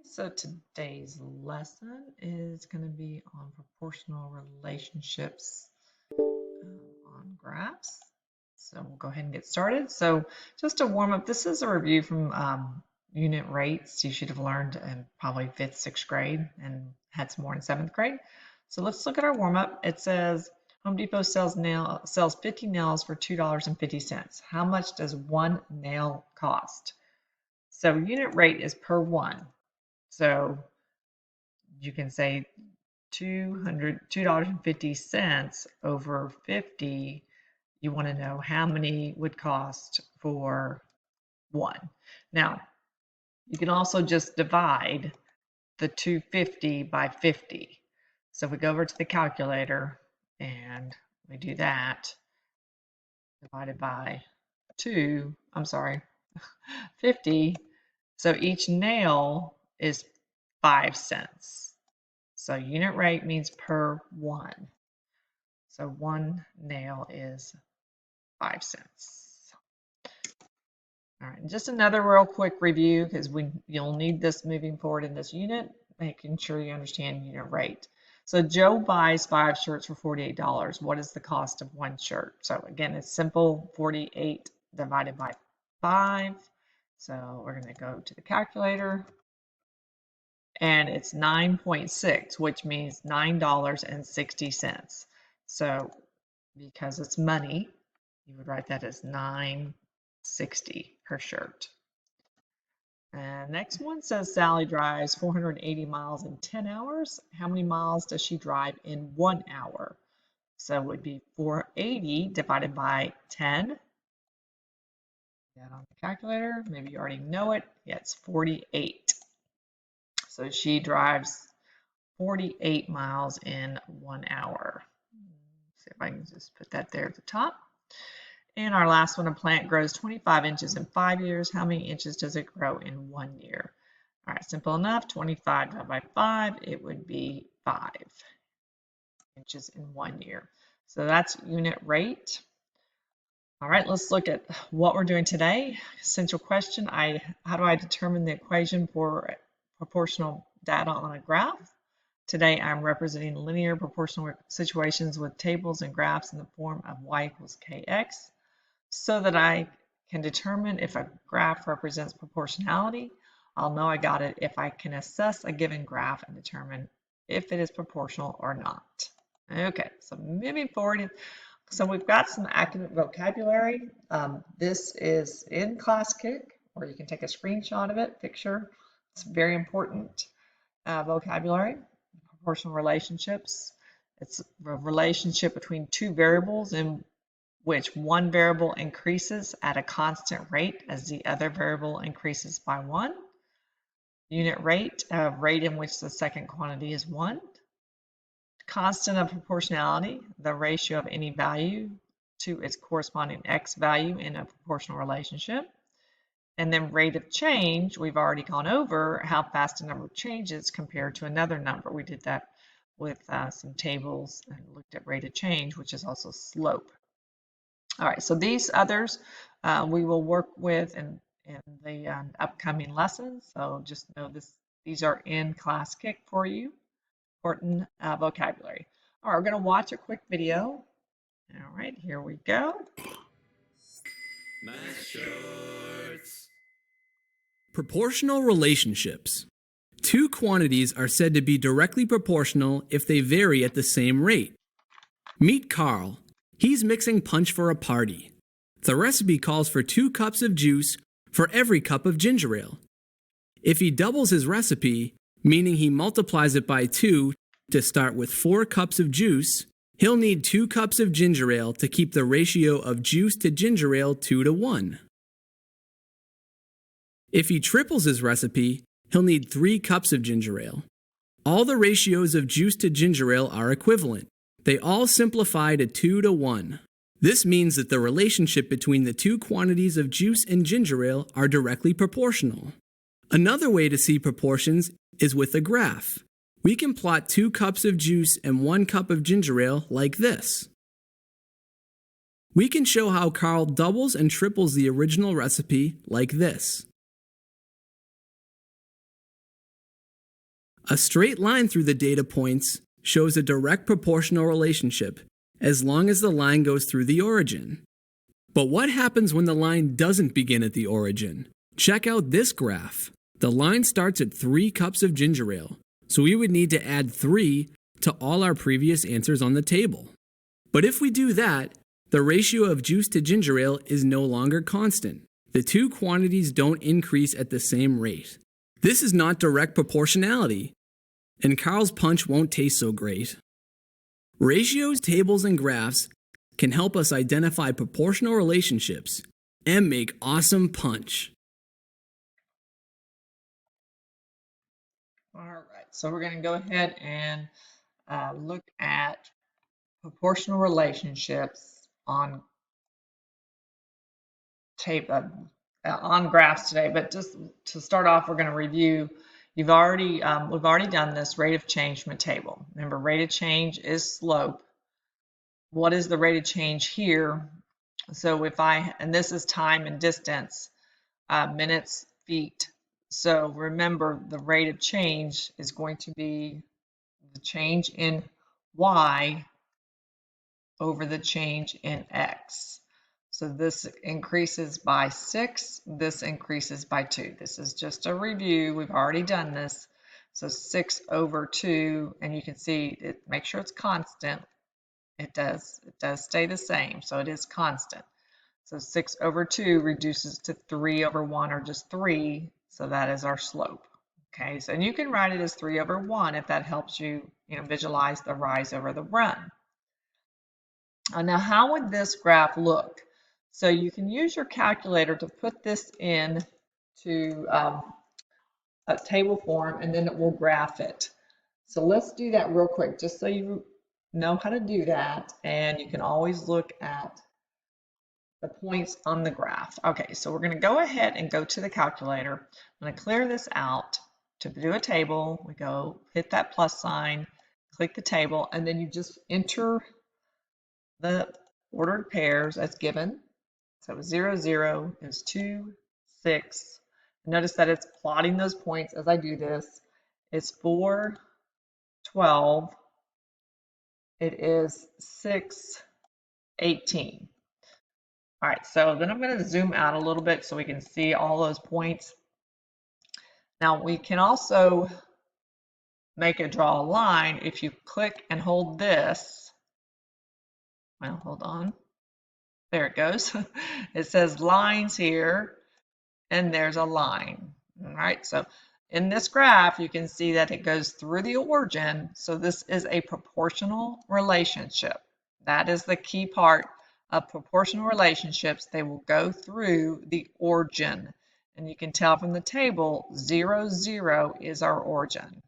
So today's lesson is going to be on proportional relationships on graphs. So we'll go ahead and get started. So just to warm up, this is a review from unit rates you should have learned in probably 5th, 6th grade and had some more in 7th grade. So let's look at our warm up. It says Home Depot sells 50 nails for $2.50. How much does one nail cost? So unit rate is per one. So you can say $2.50 over 50. You want to know how many would cost for one. Now, you can also just divide the 250 by 50. So if we go over to the calculator and we do that, divided by 50. So each nail is 5 cents. So unit rate means per one. So one nail is 5 cents. All right, and just another real quick review because you'll need this moving forward in this unit, making sure you understand unit rate. So Joe buys 5 shirts for $48. What is the cost of one shirt? So again, it's simple, 48 divided by 5. So we're going to go to the calculator. And it's 9.6, which means $9.60. So because it's money, you would write that as $9.60 per shirt. And next one says Sally drives 480 miles in 10 hours. How many miles does she drive in 1 hour? So it would be 480 divided by 10. That on the calculator. Maybe you already know it. Yeah, it's 48. So she drives 48 miles in 1 hour. See if I can just put that there at the top. And our last one, a plant grows 25 inches in 5 years. How many inches does it grow in 1 year? All right, simple enough. 25 divided by 5, it would be 5 inches in 1 year. So that's unit rate. All right, let's look at what we're doing today. Essential question, how do I determine the equation for proportional data on a graph? Today, I'm representing linear proportional situations with tables and graphs in the form of y equals kx so that I can determine if a graph represents proportionality. I'll know I got it if I can assess a given graph and determine if it is proportional or not. Okay, so moving forward, so we've got some academic vocabulary. This is in ClassKick, or you can take a screenshot of it, picture. It's very important vocabulary. Proportional relationships. It's a relationship between two variables in which one variable increases at a constant rate as the other variable increases by 1. Unit rate, rate in which the second quantity is 1. Constant of proportionality, the ratio of any value to its corresponding x value in a proportional relationship. And then rate of change, we've already gone over how fast a number changes compared to another number. We did that with some tables and looked at rate of change, which is also slope. All right, so these others we will work with in the upcoming lessons. So just know these are in ClassKick for you. Important vocabulary. All right, we're going to watch a quick video. All right, here we go. Math Shorts. Proportional relationships. Two quantities are said to be directly proportional if they vary at the same rate. Meet Carl. He's mixing punch for a party. The recipe calls for 2 cups of juice for every cup of ginger ale. If he doubles his recipe, meaning he multiplies it by 2 to start with 4 cups of juice, he'll need 2 cups of ginger ale to keep the ratio of juice to ginger ale 2 to 1. If he triples his recipe, he'll need 3 cups of ginger ale. All the ratios of juice to ginger ale are equivalent. They all simplify to 2 to 1. This means that the relationship between the 2 quantities of juice and ginger ale are directly proportional. Another way to see proportions is with a graph. We can plot 2 cups of juice and 1 cup of ginger ale like this. We can show how Carl doubles and triples the original recipe like this. A straight line through the data points shows a direct proportional relationship as long as the line goes through the origin. But what happens when the line doesn't begin at the origin? Check out this graph. The line starts at 3 cups of ginger ale, so we would need to add 3 to all our previous answers on the table. But if we do that, the ratio of juice to ginger ale is no longer constant. The two quantities don't increase at the same rate. This is not direct proportionality, and Carl's punch won't taste so great. Ratios, tables, and graphs can help us identify proportional relationships and make awesome punch. All right, so we're going to go ahead and look at proportional relationships on on graphs today. But just to start off, we're going to review. We've already done this rate of change from a table. Remember, rate of change is slope. What is the rate of change here? So and this is time and distance, minutes, feet. So remember, the rate of change is going to be the change in y over the change in x. So this increases by 6, this increases by 2. This is just a review. We've already done this. So 6 over 2, and you can see make sure it's constant. It does stay the same, so it is constant. So 6 over 2 reduces to 3 over 1, or just 3, so that is our slope. Okay, so and you can write it as 3 over 1 if that helps you, visualize the rise over the run. Now, how would this graph look? So you can use your calculator to put this in to a table form, and then it will graph it. So let's do that real quick, just so you know how to do that, and you can always look at the points on the graph. Okay, so we're going to go ahead and go to the calculator. I'm going to clear this out. To do a table, we go hit that plus sign, click the table, and then you just enter the ordered pairs as given. So 0, 0 is 2, 6. Notice that it's plotting those points as I do this. It's 4, 12. It is 6, 18. All right, so then I'm going to zoom out a little bit so we can see all those points. Now we can also draw a line if you click and hold this. Well, hold on. There it goes. It says lines here, and there's a line. All right, so in this graph, you can see that it goes through the origin. So this is a proportional relationship. That is the key part of proportional relationships. They will go through the origin. And you can tell from the table, 0, 0 is our origin.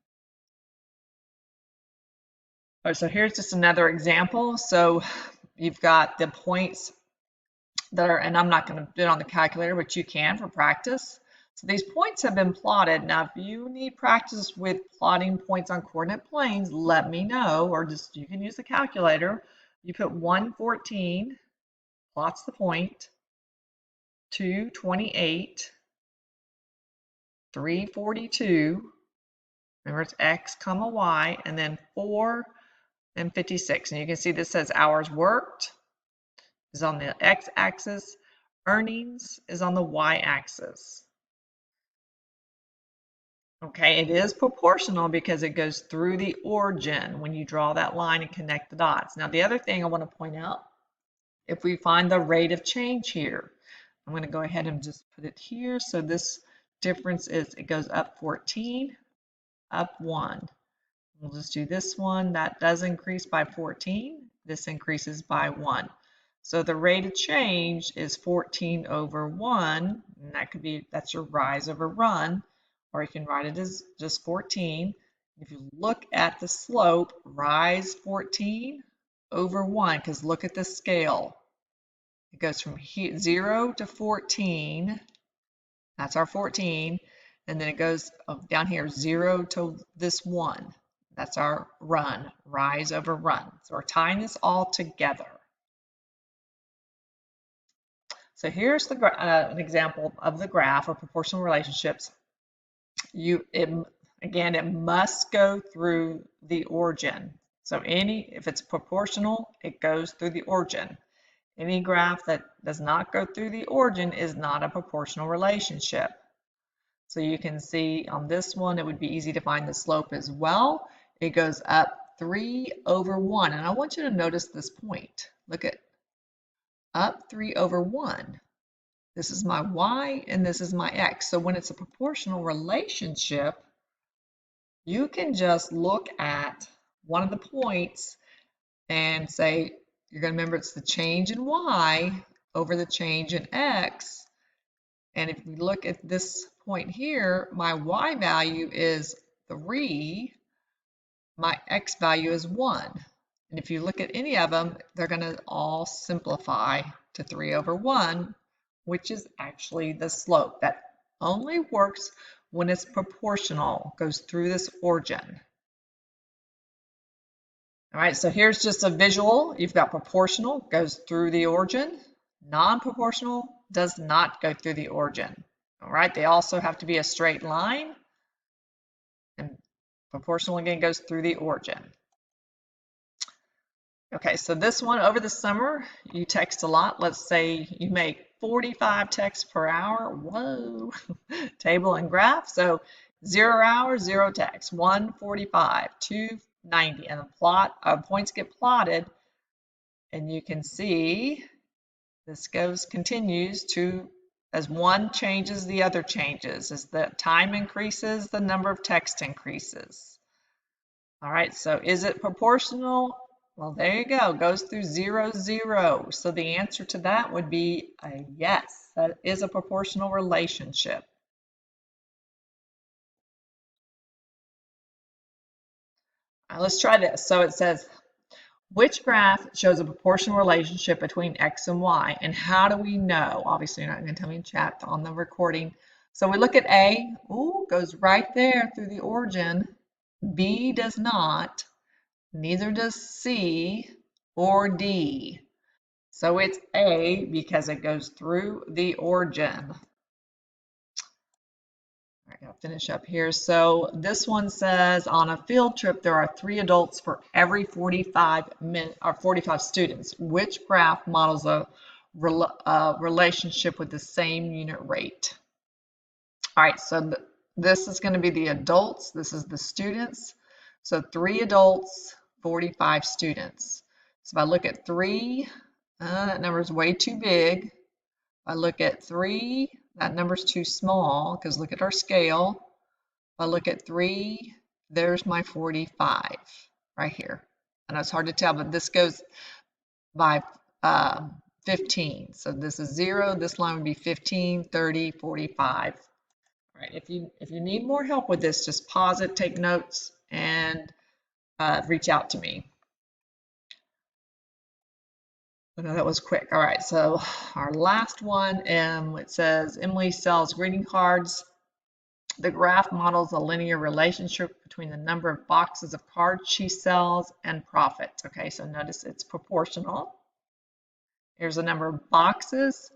All right, so here's just another example. So you've got the points that are, and I'm not going to do it on the calculator, but you can for practice. So these points have been plotted. Now, if you need practice with plotting points on coordinate planes, let me know, or just you can use the calculator. You put 114, plots the point, 228, 342, remember it's x comma y, and then 4 and 56. And you can see this says hours worked is on the x-axis, earnings is on the y-axis. Okay, it is proportional because it goes through the origin when you draw that line and connect the dots. Now, the other thing I want to point out, if we find the rate of change here, I'm going to go ahead and just put it here. So this difference is it goes up 14, up 1. We'll just do this one. That does increase by 14. This increases by 1. So the rate of change is 14 over 1, and that's your rise over run, or you can write it as just 14. If you look at the slope, rise 14 over 1, because look at the scale. It goes from 0 to 14. That's our 14. And then it goes down here, 0 to this 1. That's our run, rise over run. So we're tying this all together. So here's an example of the graph of proportional relationships. Again, it must go through the origin. So if it's proportional, it goes through the origin. Any graph that does not go through the origin is not a proportional relationship. So you can see on this one, it would be easy to find the slope as well. It goes up 3/1. And I want you to notice this point. Look at up 3/1. This is my y and this is my x. So when it's a proportional relationship, you can just look at one of the points and say, you're going to remember it's the change in y over the change in x. And if we look at this point here, my y value is 3, my x value is 1. And if you look at any of them, they're going to all simplify to 3/1, which is actually the slope. That only works when it's proportional, goes through this origin. All right, so here's just a visual. You've got proportional, goes through the origin. Non-proportional does not go through the origin. All right, they also have to be a straight line. And proportional again goes through the origin. Okay, so this one, over the summer, you text a lot. Let's say you make 45 texts per hour. Whoa, table and graph. So 0 hours, 0 text, 145, 290, and the plot points get plotted. And you can see this continues to, as one changes, the other changes. As the time increases, the number of text increases. All right, so is it proportional? Well, there you go, goes through 0, 0. So the answer to that would be a yes. That is a proportional relationship. All right, let's try this. So it says, which graph shows a proportional relationship between x and y? And how do we know? Obviously, you're not going to tell me in chat on the recording. So we look at A. Ooh, goes right there through the origin. B does not. Neither does C or D. So it's A because it goes through the origin. All right, I'll finish up here. So this one says, on a field trip, there are 3 adults for every 45 students. Which graph models a relationship with the same unit rate? All right, so this is going to be the adults. This is the students. So 3 adults, 45 students. So if I look at 3, that number is way too big. If I look at 3, that number is too small because look at our scale. If I look at 3, there's my 45 right here. I know it's hard to tell, but this goes by 15. So this is 0. This line would be 15, 30, 45. All right, if you need more help with this, just pause it, take notes, and reach out to me. I know that was quick. All right, so our last one, it says Emily sells greeting cards. The graph models a linear relationship between the number of boxes of cards she sells and profit. Okay, so notice it's proportional. Here's the number of boxes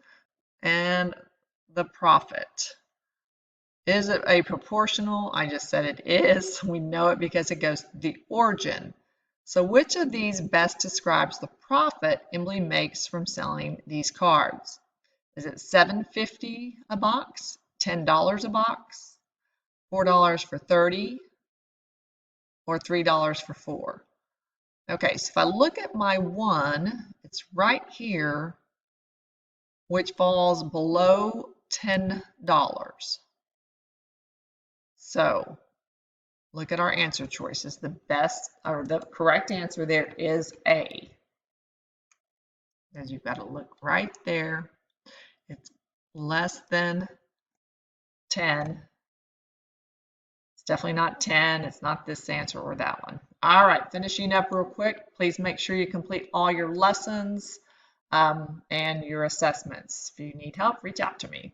and the profit. Is it a proportional? I just said it is. We know it because it goes to the origin. So which of these best describes the profit Emily makes from selling these cards? Is it $7.50 a box, $10 a box, $4 for 30, or $3 for 4? Okay, so if I look at my 1, it's right here, which falls below $10. So look at our answer choices. The best, or the correct answer there is A. Because you've got to look right there. It's less than 10. It's definitely not 10. It's not this answer or that one. All right, finishing up real quick. Please make sure you complete all your lessons and your assessments. If you need help, reach out to me.